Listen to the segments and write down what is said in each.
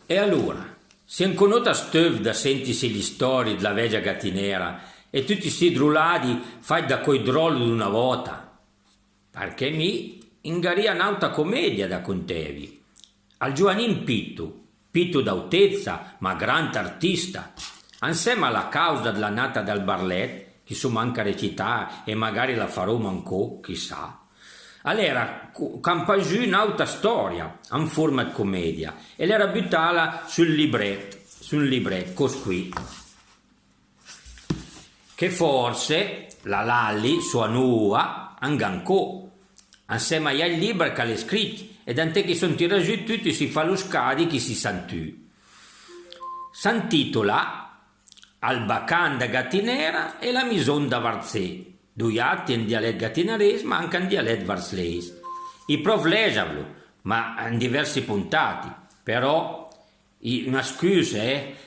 E allora, se ancora nota stöv da sentisi le storie della vecchia gattinera e tutti si druladi fai da coi drollo d'una volta, perché mi ingaria un'altra commedia da contevi. Al Giovannin Pittu d'autezza, ma grande artista, insieme alla causa della nata dal Barlet, che su manca recità e magari la farò manco, chissà. Allora, campa giù un'altra storia, in forma di commedia, e l'era buttata sul libretto, così. Che forse la Lalli, sua nuova, angancò, insieme ai libri che le scritto, e tant'è che sono tirati giù tutti si fa lo scadi che si sentù. S'intitola Albacanda Gattinera e la Mison da Varzè. Due atti in dialetto gattinerese ma anche in dialetto varslese. I prof leggiavlo, ma in diversi puntati. Però, una scusa,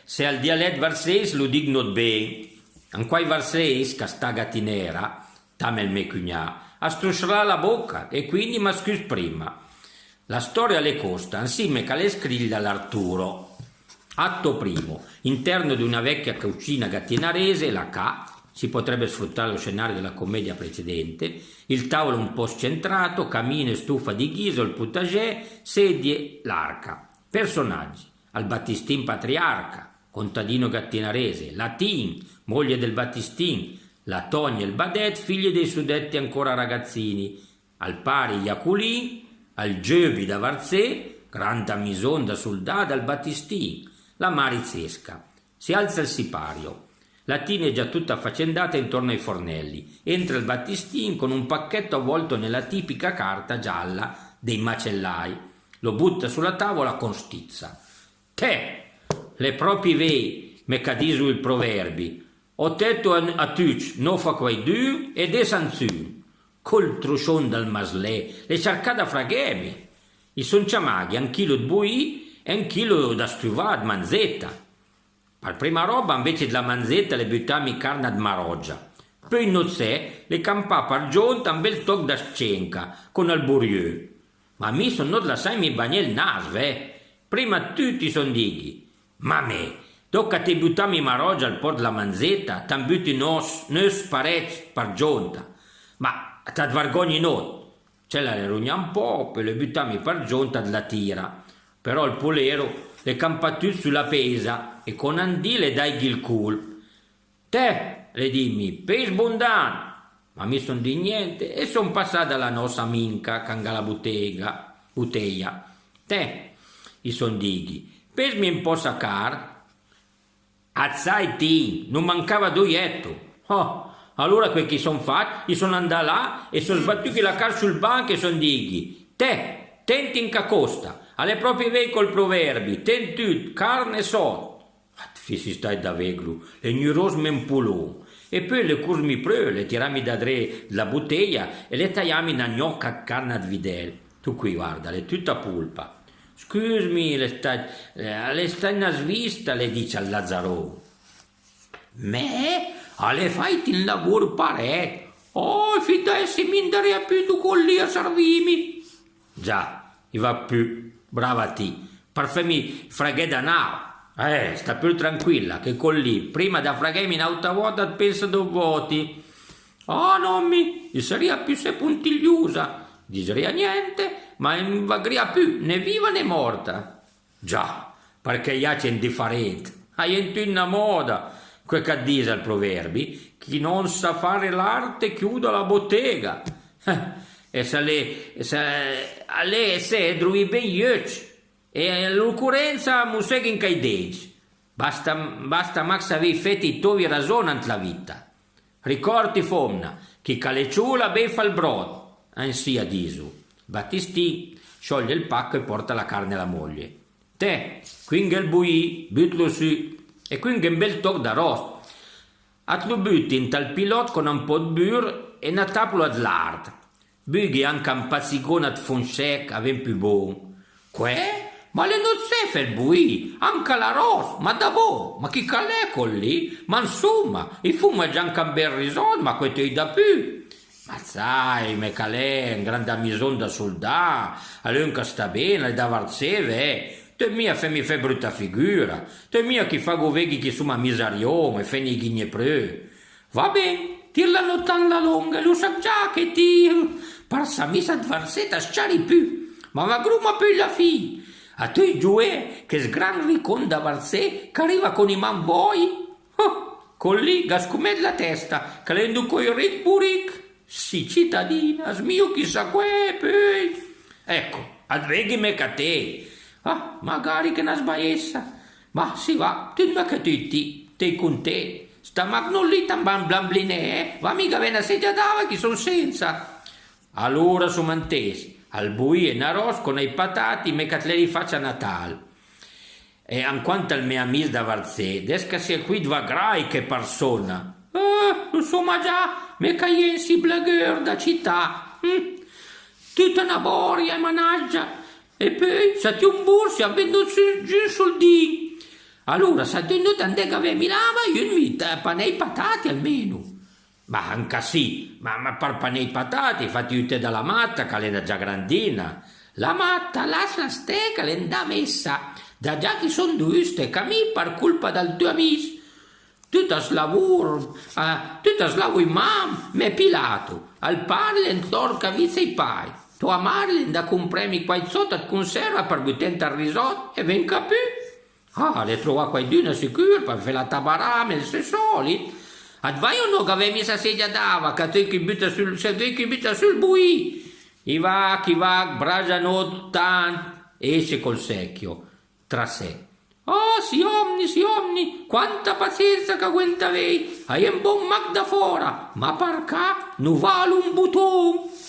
se al dialetto varslese lo dicono bene. In quei varslese, che sta gattinera, tamel me cugnà, a struscerà la bocca e quindi mi scuso prima. La storia le costa, insieme che le scriglia l'Arturo. Atto primo, interno di una vecchia cucina gattinarese, la K. Si potrebbe sfruttare lo scenario della commedia precedente, il tavolo un po' scentrato, camino e stufa di ghiso, il potager, sedie, l'arca. Personaggi: al Battistin patriarca, contadino gattinarese, la Tin, moglie del Battistin, la Tonia e il Badet, figli dei suddetti ancora ragazzini, al pari Iaculin, al Giobi da Varzè, grande mison da soldato al Battistin, la Marizesca. Si alza il sipario. La Tina è già tutta affaccendata intorno ai fornelli. Entra il Battistin con un pacchetto avvolto nella tipica carta gialla dei macellai. Lo butta sulla tavola con stizza. Te, le proprie vei, me cadisu il proverbi. Ho detto a tuc, no fa quai due ed è sanzun. Col truscion dal maslè, le cercata fraghemi. I son ciamaghi, un chilo di bui e un chilo da stuvad manzetta. Per prima roba, invece della manzetta, le buttammi carne di maroggia. Poi in nozze le campà per giunta un bel toc da scenca, con alburieux. Ma mi sono not lasciai mi bagnare il naso, Prima tutti son dighi. Ma me, tocca te buttammi maroggia al port della manzetta, t'an butti nos parec per giunta. Ma t'ad vergogni not. Ce la rugna un po', poi le buttammi per giunta della tira. Però il polero le campa tutti sulla pesa e con Andì le dai il cul. Te, le dimmi, pes bondan. Ma mi son di niente e son passata la nostra minca canga la bottiglia. Te, i son dighi, pesmi un po' sacar. Azzai ti, non mancava doietto. Oh, allora quel che son fatti, sono andato là e sono sbattuti la car sul banco e son dighi. Te, tenti in cacosta. Alle proprie vei col proverbi, tentut, carne sot. Si stai da veglu, le gnuros mempulò. E poi le curmi preu, le tirami da dre la bottiglia e le tagliami una gnocca carne ad videl. Tu qui guarda, le tutta pulpa. Scusami, le stai una svista, le dice al Lazzaro. Me? Ale faiti il lavoro parecchio. Oh, fidessi mi andare più tu con lì a servimi. Già, va più. Brava ti, per farmi freghe da nao. Sta più tranquilla che con lì, prima da freghermi in alta volta, pensa due voti. Oh, non mi sarebbe più se puntigliosa, diseria niente, ma non vagria più né viva né morta. Già, perché io c'è indifferente, hai in una moda, quel che dice il proverbi, chi non sa fare l'arte chiuda la bottega. E se le drui ben iuc e l'occurrenza museghi in caidegi. Basta max avevi fetti tovi ragione la vita. Ricordi fomna, chi calecciula beffa il brodo, ansia disu. Battisti scioglie il pacco e porta la carne alla moglie. Te, quindi il bui, buttalo su, e quindi un bel toc d'arrosto. A lo butti in tal pilot con un po' di burro e una tapola di lard. Bughi anche un pazzicone di fonsec avem più buon. Que? Ma le non se il bui, anche la ros, ma da bo, ma chi calè con lì? Ma insomma, il fumo è già anche un bel risol, ma questo è da più. Ma sai, me calè, un grande amison da soldato, allora sta bene, da Varseve, te mia mi fa brutta figura, te mia chi fa goveghi che suma misarione e fe ne ghigne pre. Va bene, ti la nottan la longa, lo sa già che ti parsa misa dvarseta sciari più, ma va gruma più la fi. A te giù è che sgran riconda varsè che arriva con i man voi. Oh, con lì gascumed la testa, calendo coi ric buric. Sì, cittadina, smio chissà poi. Ecco, adveghi me che te. Ah, magari che una sbaiessa. Ma si va, tu ma che tutti, te con te. Sta magnolita ban blamblinè, va mica bene a sedia d'ava che son senza. Allora su mantesi, al bui e naros con i patati me che te li faccia a Natale. E anquanto al mio amico da Varzè, desca sia qui dva grai che persona. Insomma già, me caiensi blagueur da città. Tutta una boria e managgia. E poi, se ti un bursi, avendo giù soldini. Allora, se tu non ti che mi lava, io mi panei patati almeno. Ma anche sì, ma per panei patati, fatti tutte dalla matta, che è già grandina. La matta, lascia ste, che l'è da messa. Da già che son due ste, che mi per colpa del tuo amico. Tutta slavur in mam, me pilato, al parle in torca vizza i pai. Tua Marlin da compremi qua sotto a conserva per buttare al risotto e ven capì. Ah, le trova qualcuno sicuro per fare la tabarame, se solito. Advai o no che avevi messa sedia d'ava, che tu che butta sul bui. I va, brasiano tan, esce col secchio, tra sé. Oh, si omni, quanta pazienza che aguenta vei, hai un buon mag da fora, ma perché non vale un button?